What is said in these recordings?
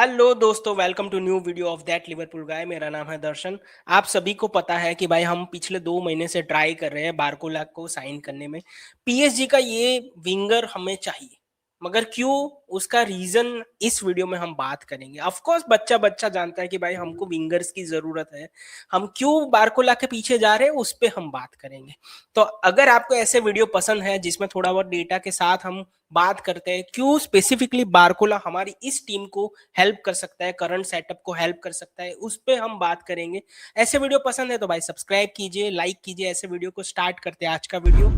Hello दोस्तों, welcome to new video of that Liverpool guy. मेरा नाम है दर्शन। आप सभी को पता है कि भाई हम पिछले 2 महीने से ट्राई कर रहे हैं बारकोला को साइन करने में। पीएसजी का ये विंगर हमें चाहिए, मगर क्यों, उसका रीजन इस वीडियो में हम बात करेंगे। ऑफ कोर्स बच्चा बच्चा जानता है कि भाई हमको विंगर्स की जरूरत है, हम क्यों बारकोला के पीछे जा रहे हैं उस पर हम बात करेंगे। तो अगर आपको ऐसे वीडियो पसंद है जिसमें थोड़ा बहुत डेटा के साथ हम बात करते हैं क्यों स्पेसिफिकली बारकोला हमारी इस टीम को हेल्प कर सकता है, करंट सेटअप को हेल्प कर सकता है, उस पे हम बात करेंगे। ऐसे वीडियो पसंद है तो भाई सब्सक्राइब कीजिए, लाइक कीजिए। ऐसे वीडियो को स्टार्ट करते हैं आज का वीडियो।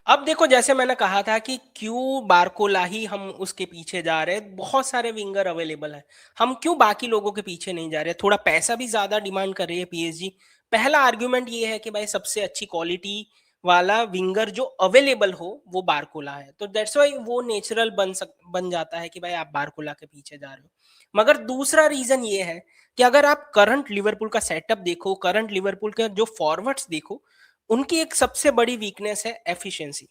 अब देखो, जैसे मैंने कहा था कि क्यों बारकोला ही हम उसके पीछे जा रहे हैं। बहुत सारे विंगर अवेलेबल है, हम क्यों बाकी लोगों के पीछे नहीं जा रहे। थोड़ा पैसा भी ज्यादा डिमांड कर रही है पीएसजी। पहला आर्ग्यूमेंट ये है कि भाई सबसे अच्छी क्वालिटी वाला विंगर जो अवेलेबल हो वो बारकोला है, तो दैट्स वाई वो नेचुरल बन जाता है कि भाई आप बारकोला के पीछे जा रहे हो। मगर दूसरा रीजन ये है कि अगर आप करंट लिवरपूल का सेटअप देखो, करंट लिवरपूल के जो फॉरवर्ड्स देखो, उनकी एक सबसे बड़ी वीकनेस है एफिशिएंसी।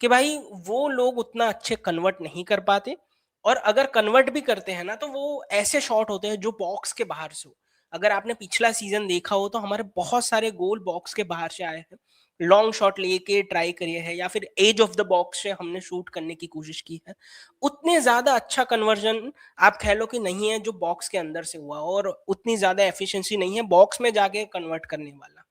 कि भाई वो लोग उतना अच्छे कन्वर्ट नहीं कर पाते, और अगर कन्वर्ट भी करते हैं ना तो वो ऐसे शॉट होते हैं जो बॉक्स के बाहर से हो। अगर आपने पिछला सीजन देखा हो तो हमारे बहुत सारे गोल बॉक्स के बाहर से आए हैं। लॉन्ग शॉट लेके ट्राई करिए है या फिर एज ऑफ द बॉक्स से हमने शूट करने की कोशिश की है। उतने ज्यादा अच्छा कन्वर्जन आप कह लो कि नहीं है जो बॉक्स के अंदर से हुआ, और उतनी ज्यादा एफिशिएंसी नहीं है बॉक्स में जाके कन्वर्ट करने वाला।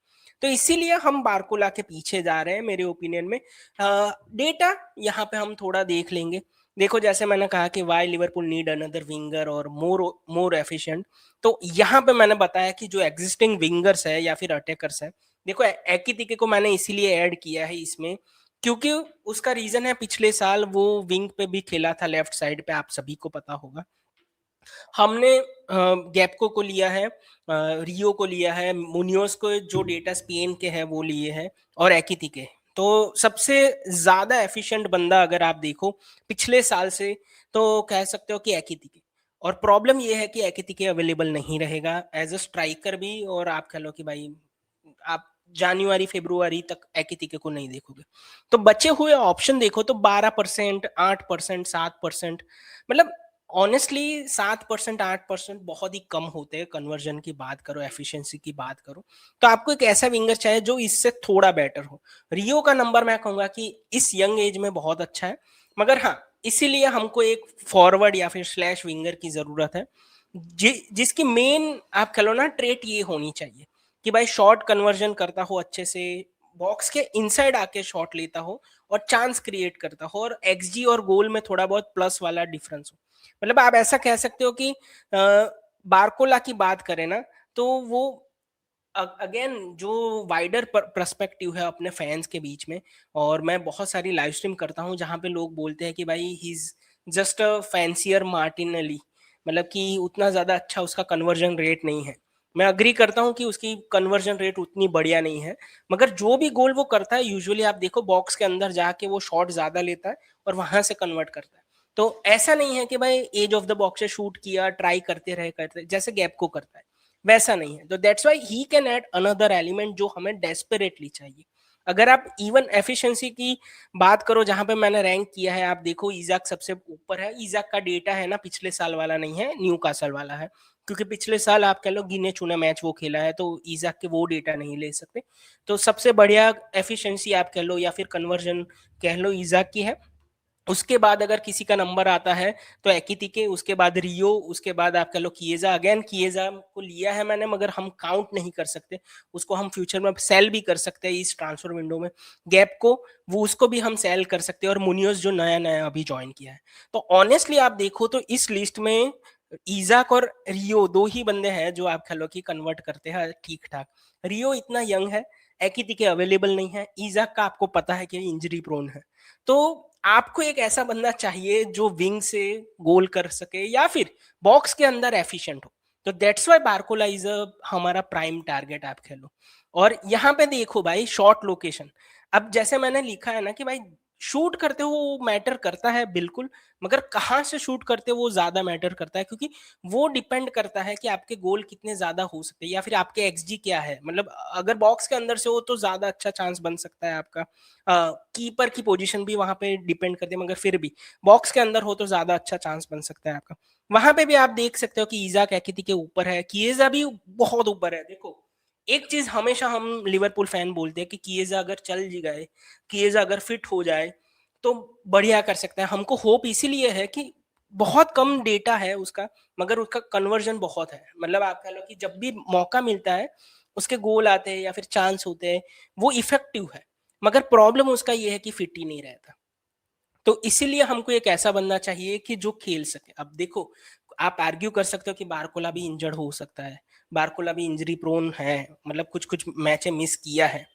तो इसीलिए हम बारकोला के पीछे जा रहे हैं मेरे ओपिनियन में। डेटा यहाँ पे हम थोड़ा देख लेंगे। देखो, जैसे मैंने कहा कि why Liverpool need another winger और मोर मोर एफिशिएंट। तो यहाँ पे मैंने बताया कि जो एग्जिस्टिंग विंगर्स है या फिर अटैकर्स है, देखो एकितिके को मैंने इसीलिए ऐड किया है इसमें क्योंकि उसका रीजन है पिछले साल वो विंग पे भी खेला था, लेफ्ट साइड पे, आप सभी को पता होगा। हमने गैप्को को लिया है, रियो को लिया है, मुनियोस को जो डेटा स्पेन के हैं वो लिए हैं, और एकिति के। तो सबसे ज्यादा एफिशिएंट बंदा अगर आप देखो पिछले साल से तो कह सकते हो कि एकिति के। और प्रॉब्लम ये है कि एकिति के अवेलेबल नहीं रहेगा एज अ स्ट्राइकर भी, और आप कह लो कि भाई आप जनवरी फरवरी तक एकितिके को नहीं देखोगे। तो बचे हुए ऑप्शन देखो तो 12%, 8%, 7%, मतलब ऑनेस्टली 7%, 8% बहुत ही कम होते हैं। कन्वर्जन की बात करो, एफिशिएंसी की बात करो, तो आपको एक ऐसा विंगर चाहिए जो इससे थोड़ा बेटर हो। रियो का नंबर मैं कहूंगा कि इस यंग एज में बहुत अच्छा है, मगर हाँ, इसीलिए हमको एक फॉरवर्ड या फिर स्लैश विंगर की जरूरत है जिसकी मेन आप कह लो ना ट्रेट ये होनी चाहिए कि भाई शॉट कन्वर्जन करता हो अच्छे से, बॉक्स के इनसाइड आके शॉट लेता हो और चांस क्रिएट करता हो, और एक्सजी और गोल में थोड़ा बहुत प्लस वाला डिफरेंस हो। मतलब आप ऐसा कह सकते हो कि बारकोला की बात करें ना तो वो अगेन जो वाइडर पर्सपेक्टिव है अपने फैंस के बीच में। और मैं बहुत सारी लाइव स्ट्रीम करता हूँ जहाँ पे लोग बोलते हैं कि भाई ही is just a fancier Martinelli, मतलब कि उतना ज्यादा अच्छा उसका कन्वर्जन रेट नहीं है। मैं अग्री करता हूँ कि उसकी कन्वर्जन रेट उतनी बढ़िया नहीं है, मगर जो भी गोल वो करता है यूजुअली आप देखो बॉक्स के अंदर जाके वो शॉट ज्यादा लेता है और वहां से कन्वर्ट करता है। तो ऐसा नहीं है कि भाई एज ऑफ द बॉक्स से शूट किया, ट्राई करते रहे जैसे गैप को करता है, वैसा नहीं है। तो that's why he can add another element जो हमें डेस्परेटली चाहिए। अगर आप इवन एफिशिएंसी की बात करो, जहां पे मैंने रैंक किया है, आप देखो इजाक सबसे ऊपर है। इजाक का डेटा है ना पिछले साल वाला नहीं है, न्यू कासल वाला है, क्योंकि पिछले साल आप कह लो गिने चुने मैच वो खेला है, तो इजाक के वो डेटा नहीं ले सकते। तो सबसे बढ़िया एफिशिएंसी आप कह लो या फिर कन्वर्जन कह लो इजाक की है। उसके बाद अगर किसी का नंबर आता है तो एकितिके, उसके बाद रियो, उसके बाद आप कह लो किएजा। अगेन किएजा को लिया है मैंने, मगर हम काउंट नहीं कर सकते उसको, हम फ्यूचर में सेल भी कर सकते हैं इस ट्रांसफर विंडो में। गैप को वो उसको भी हम सेल कर सकते हैं, और मुनियोस जो नया नया अभी ज्वाइन किया है। तो ऑनेस्टली आप देखो तो इस लिस्ट में इजाक और रियो दो ही बंदे हैं जो आप कह लो कि कन्वर्ट करते हैं ठीक ठाक। रियो इतना यंग है, एकितिके अवेलेबल नहीं है, इजाक का आपको पता है कि इंजरी प्रोन है। तो आपको एक ऐसा बंदा चाहिए जो विंग से गोल कर सके या फिर बॉक्स के अंदर एफिशिएंट हो। तो दैट्स व्हाई बारकोला इज हमारा प्राइम टारगेट आप कह लो। और यहाँ पे देखो भाई शॉर्ट लोकेशन, अब जैसे मैंने लिखा है ना कि भाई शूट करते हो वो मैटर करता है बिल्कुल, मगर कहाँ से शूट करते हो वो ज़्यादा मैटर करता है, क्योंकि वो डिपेंड करता है कि आपके गोल कितने ज़्यादा हो सकते हैं या फिर आपके एक्सजी क्या है। मतलब अगर बॉक्स के अंदर से हो तो ज़्यादा अच्छा चांस बन सकता है आपका। कीपर की पोजीशन भी वहाँ पे डिपेंड करती है, मगर फिर भी बॉक्स के अंदर हो तो ज़्यादा अच्छा चांस बन सकता है आपका। वहाँ पे भी आप देख सकते हो कि इज़ाक एकिटी के ऊपर है, किएज़ा भी बहुत ऊपर है। देखो, एक चीज़ हमेशा हम लिवरपूल फैन बोलते हैं कि किएज़ा अगर चल जी गए, किएज़ा अगर फिट हो जाए तो बढ़िया कर सकता है। हमको होप इसीलिए है कि बहुत कम डेटा है उसका, मगर उसका कन्वर्जन बहुत है। मतलब आप कह लो कि जब भी मौका मिलता है, उसके गोल आते हैं या फिर चांस होते हैं, वो इफ़ेक्टिव है। मगर प्रॉब्लम उसका ये है कि फिट ही नहीं रहता। तो इसीलिए हमको एक ऐसा बंदा चाहिए कि जो खेल सके। अब देखो, आप आर्ग्यू कर सकते हो कि बारकोला भी इंजर्ड हो सकता है, बारकोला भी इंजरी प्रोन है, मतलब कुछ कुछ मैचें मिस किया है।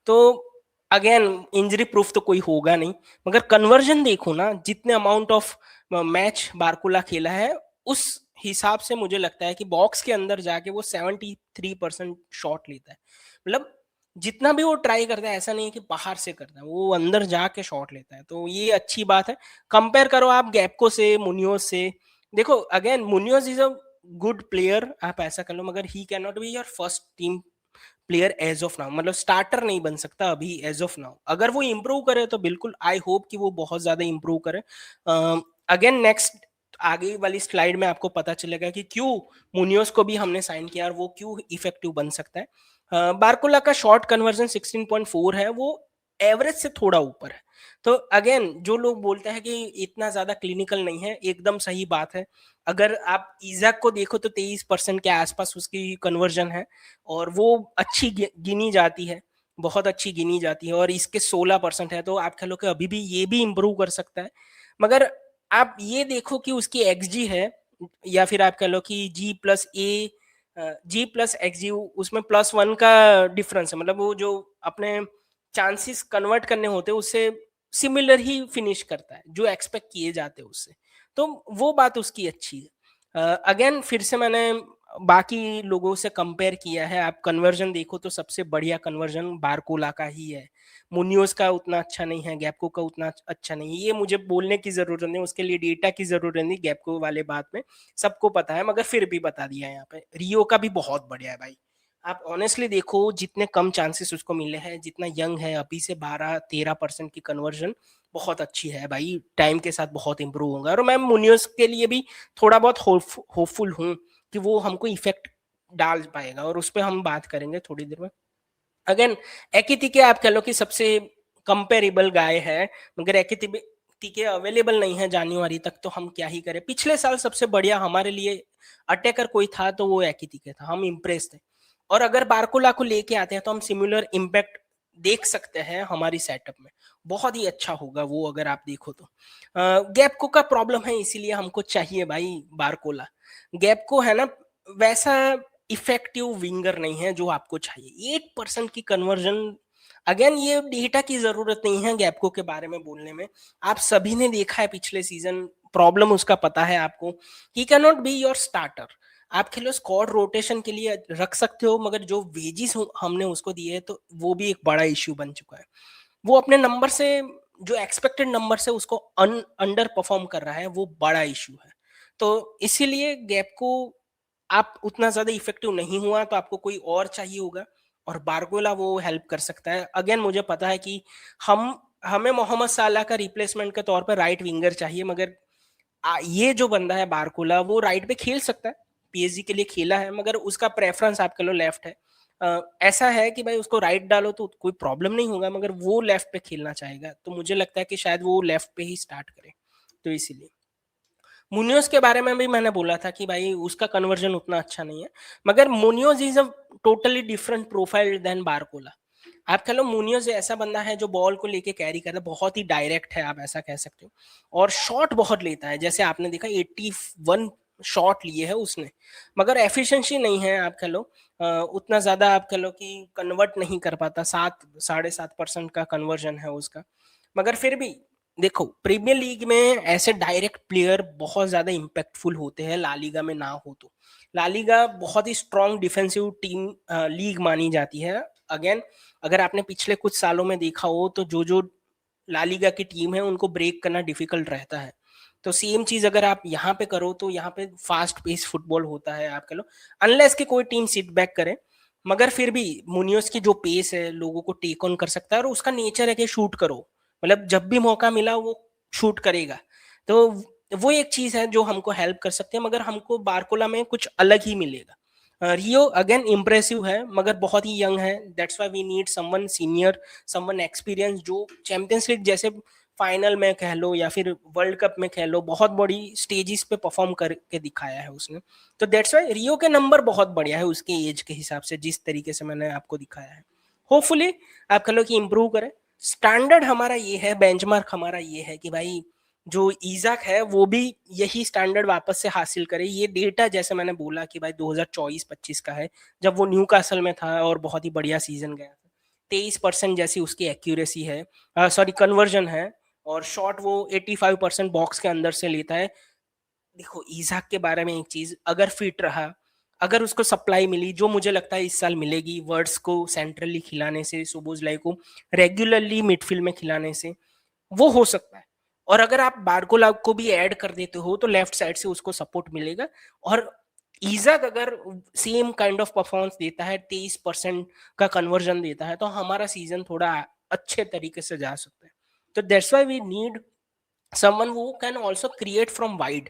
तो अगेन इंजरी प्रूफ तो कोई होगा नहीं, मगर कन्वर्जन देखो ना, जितने अमाउंट ऑफ मैच बारकोला खेला है, उस हिसाब से मुझे लगता है कि बॉक्स के अंदर जाके वो 73% शॉट लेता है। मतलब जितना भी वो ट्राई करता है, ऐसा नहीं है कि बाहर से करता है, वो अंदर जाके शॉट लेता है, तो ये अच्छी बात है। कंपेयर करो आप गैप्को से, मुनियोज से। देखो again Munoz is a good player, आप ऐसा कर लो, मगर he can not be your first team player as of now. मतलब स्टार्टर नहीं बन सकता अभी एज ऑफ नाउ। अगर वो इम्प्रूव करे तो बिल्कुल, आई होप कि वो बहुत ज्यादा इम्प्रूव करे। अगेन नेक्स्ट आगे वाली स्लाइड में आपको पता चलेगा कि क्यों मुनियोज को भी हमने साइन किया और वो क्यों इफेक्टिव बन सकता है। बारकोला का शॉर्ट कन्वर्जन 16.4 है, वो एवरेज से थोड़ा ऊपर है। तो अगेन जो लोग बोलते हैं कि इतना ज्यादा क्लिनिकल नहीं है, एकदम सही बात है। अगर आप इजाक को देखो तो 23% के आसपास उसकी कन्वर्जन है, और वो अच्छी गिनी जाती है, बहुत अच्छी गिनी जाती है। और इसके 16% है, तो आप कह लो कि अभी भी ये भी इम्प्रूव कर सकता है। मगर आप ये देखो कि उसकी एक्सजी है, या फिर आप कह लो कि G+A, G+XG, उसमें +1 का डिफरेंस है। मतलब वो जो अपने चांसेस कन्वर्ट करने होते हैं उससे सिमिलर ही फिनिश करता है जो एक्सपेक्ट किए जाते हैं उससे। तो वो बात उसकी अच्छी है। अगेन फिर से मैंने बाकी लोगों से कंपेयर किया है, आप कन्वर्जन देखो तो सबसे बढ़िया कन्वर्जन बारकोला का ही है। मुनियोज का उतना अच्छा नहीं है, गैप्को का उतना अच्छा नहीं है, ये मुझे बोलने की जरूरत नहीं, उसके लिए डेटा की जरूरत नहीं, गैप्को वाले बात में सबको पता है, मगर फिर भी बता दिया है यहाँ पे। रियो का भी बहुत बढ़िया है भाई। आप ऑनेस्टली देखो, जितने कम चांसेस उसको मिले हैं, जितना यंग है अभी से 12-13% की कन्वर्जन बहुत अच्छी है भाई, टाइम के साथ बहुत इंप्रूव होगा। और मैं मुनियोस के लिए भी थोड़ा बहुत होपफुल हूँ कि वो हमको इफेक्ट डाल पाएगा, और उस पर हम बात करेंगे थोड़ी देर में। अगेन एकितिके आप कह लो कि सबसे कंपेरेबल गाय है, मगर एकितिके अवेलेबल नहीं है जनवरी तक, तो हम क्या ही करें। पिछले साल सबसे बढ़िया हमारे लिए अटैकर कोई था तो वो एकितिके था, हम इम्प्रेस थे। और अगर बारकोला को लेके आते हैं तो हम सिमिलर इम्पैक्ट देख सकते हैं हमारी सेटअप में, बहुत ही अच्छा होगा वो अगर आप देखो तो। गैपको का प्रॉब्लम है, इसीलिए हमको चाहिए भाई बारकोला। गैपको है ना वैसा इफेक्टिव विंगर नहीं है जो आपको चाहिए। 8% की कन्वर्जन, अगेन ये डेटा की जरूरत नहीं है गैप्को के बारे में बोलने में। आप सभी ने देखा है पिछले सीजन, प्रॉब्लम उसका पता है आपको। ही can not be your starter. आप खेलो स्क्वाड रोटेशन के लिए रख सकते हो, मगर जो वेजिस हमने उसको दिए तो वो भी एक बड़ा इश्यू बन चुका है। वो अपने नंबर से, जो एक्सपेक्टेड नंबर से उसको अंडर परफॉर्म कर रहा है, वो बड़ा इश्यू है। तो इसीलिए गैप को आप उतना ज्यादा इफेक्टिव नहीं हुआ तो आपको कोई और चाहिए होगा, और बारगोला वो हेल्प कर सकता है। अगेन मुझे पता है कि हम हमें मोहम्मद साला का रिप्लेसमेंट के तौर पर राइट विंगर चाहिए, मगर ये जो बंदा है बारकोला वो राइट पे खेल सकता है, पीएसजी के लिए खेला है, मगर उसका प्रेफरेंस आप कह लो लेफ्ट है। ऐसा है कि भाई उसको राइट डालो तो कोई प्रॉब्लम नहीं होगा, मगर वो लेफ्ट पे खेलना चाहेगा, तो मुझे लगता है कि शायद वो लेफ्ट पे ही स्टार्ट करे। तो इसीलिए मुनियोज के बारे में भी मैंने बोला था कि भाई उसका कन्वर्जन उतना अच्छा नहीं है, मगर Munoz is a totally different profile than Barcola. आप कह लो मुनियोज ऐसा बंदा है जो बॉल को लेके कैरी करता है, बहुत ही डायरेक्ट है, आप ऐसा कह सकते हो, और शॉट बहुत लेता है। जैसे आपने देखा 81 शॉट लिए है उसने, मगर एफिशिएंसी नहीं है। आप कह लो उतना ज्यादा आप कह लो कि कन्वर्ट नहीं कर पाता, 7-7.5% का कन्वर्जन है उसका। मगर फिर भी देखो, प्रीमियर लीग में ऐसे डायरेक्ट प्लेयर बहुत ज्यादा इम्पैक्टफुल होते हैं, ला लीगा में ना हो तो। ला लीगा बहुत ही स्ट्रॉन्ग डिफेंसिव टीम लीग मानी जाती है। अगेन अगर आपने पिछले कुछ सालों में देखा हो तो जो जो ला लीगा की टीम है उनको ब्रेक करना डिफिकल्ट रहता है। तो सेम चीज अगर आप यहाँ पे करो तो यहाँ पे फास्ट पेस फुटबॉल होता है आप कह लो, अनलेस कि कोई टीम सिट बैक करे। मगर फिर भी मुनियोस की जो पेस है लोगों को टेक ऑन कर सकता है, और उसका नेचर है कि शूट करो, मतलब जब भी मौका मिला वो शूट करेगा। तो वो एक चीज है जो हमको हेल्प कर सकते हैं, मगर हमको बारकोला में कुछ अलग ही मिलेगा। रियो अगेन इम्प्रेसिव है मगर बहुत ही यंग है, that's why we need someone senior, someone experience जो चैंपियंस लीग जैसे फाइनल में कह लो या फिर वर्ल्ड कप में कह लो बहुत बड़ी स्टेजेस पे परफॉर्म करके दिखाया है उसने। तो दैट्स व्हाई रियो के नंबर बहुत बढ़िया है उसके एज के हिसाब से, जिस तरीके से मैंने आपको दिखाया है। होपफुली आप कह लो कि इम्प्रूव करें। स्टैंडर्ड हमारा ये है, बेंचमार्क हमारा ये है कि भाई जो ईजाक है वो भी यही स्टैंडर्ड वापस से हासिल करे। ये डेटा जैसे मैंने बोला कि भाई 2024-25 का है, जब वो न्यू कासल में था और बहुत ही बढ़िया सीजन गया था। 23% जैसी उसकी एक्यूरेसी है, सॉरी कन्वर्जन है, और शॉट वो 85% बॉक्स के अंदर से लेता है। देखो इजाक के बारे में एक चीज, अगर फिट रहा, अगर उसको सप्लाई मिली जो मुझे लगता है इस साल मिलेगी, वर्ड्स को सेंट्रली खिलाने से, सुबोजलाई को रेगुलरली मिडफील्ड में खिलाने से, वो हो सकता है। और अगर आप बारकोला को भी ऐड कर देते हो तो लेफ्ट साइड से उसको सपोर्ट मिलेगा। और ईजाक अगर सेम काइंड ऑफ परफॉर्मेंस देता है, 23% का कन्वर्जन देता है, तो हमारा सीजन थोड़ा अच्छे तरीके से जा सकता है। तो that's why we need someone who can also create from wide.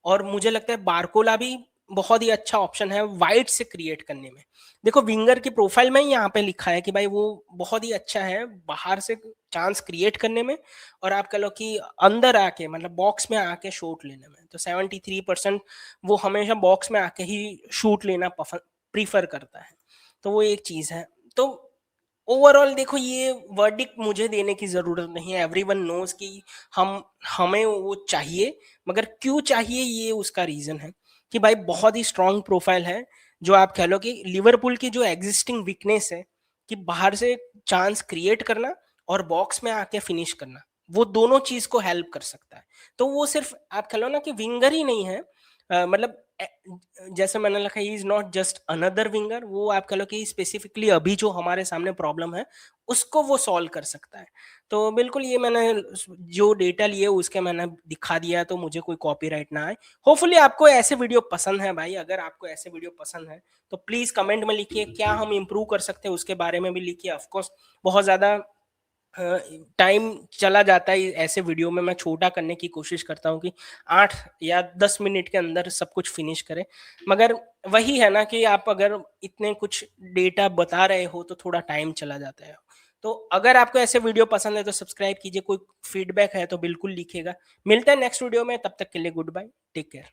और मुझे लगता है बारकोला भी बहुत ही अच्छा ऑप्शन है वाइड से क्रिएट करने में। देखो विंगर की प्रोफाइल में ही यहाँ पे लिखा है कि भाई वो बहुत ही अच्छा है बाहर से चांस क्रिएट करने में, और आप कह लो कि अंदर आके मतलब बॉक्स में आके शॉट लेने में। तो 73% वो हमेशा बॉक्स में आके ही शूट लेना प्रीफर करता है। तो वो एक चीज है। तो ओवरऑल देखो ये वर्डिक्ट मुझे देने की जरूरत नहीं है, एवरीवन नोज कि हम हमें वो चाहिए। मगर क्यों चाहिए ये उसका रीजन है कि भाई बहुत ही स्ट्रांग प्रोफाइल है। जो आप कह लो कि लिवरपूल की जो एग्जिस्टिंग वीकनेस है कि बाहर से चांस क्रिएट करना और बॉक्स में आके फिनिश करना, वो दोनों चीज को हेल्प कर सकता है। तो वो सिर्फ आप कह लो ना कि विंगर ही नहीं है, मतलब जैसे मैंने लिखा is not just another winger, वो आप कह लो कि स्पेसिफिकली अभी जो हमारे सामने प्रॉब्लम है उसको वो सॉल्व कर सकता है। तो बिल्कुल ये मैंने जो डेटा लिए उसके मैंने दिखा दिया, तो मुझे कोई कॉपीराइट ना आए। होपफुली आपको ऐसे वीडियो पसंद है भाई, अगर आपको ऐसे वीडियो पसंद है तो प्लीज कमेंट में लिखिए क्या हम इम्प्रूव कर सकते हैं, उसके बारे में भी लिखिए। ऑफकोर्स बहुत ज्यादा टाइम चला जाता है ऐसे वीडियो में, मैं छोटा करने की कोशिश करता हूँ कि 8 या 10 मिनट के अंदर सब कुछ फिनिश करें। मगर वही है ना कि आप अगर इतने कुछ डेटा बता रहे हो तो थोड़ा टाइम चला जाता है। तो अगर आपको ऐसे वीडियो पसंद है तो सब्सक्राइब कीजिए, कोई फीडबैक है तो बिल्कुल लिखिएगा। मिलते हैं नेक्स्ट वीडियो में, तब तक के लिए गुड बाय, टेक केयर।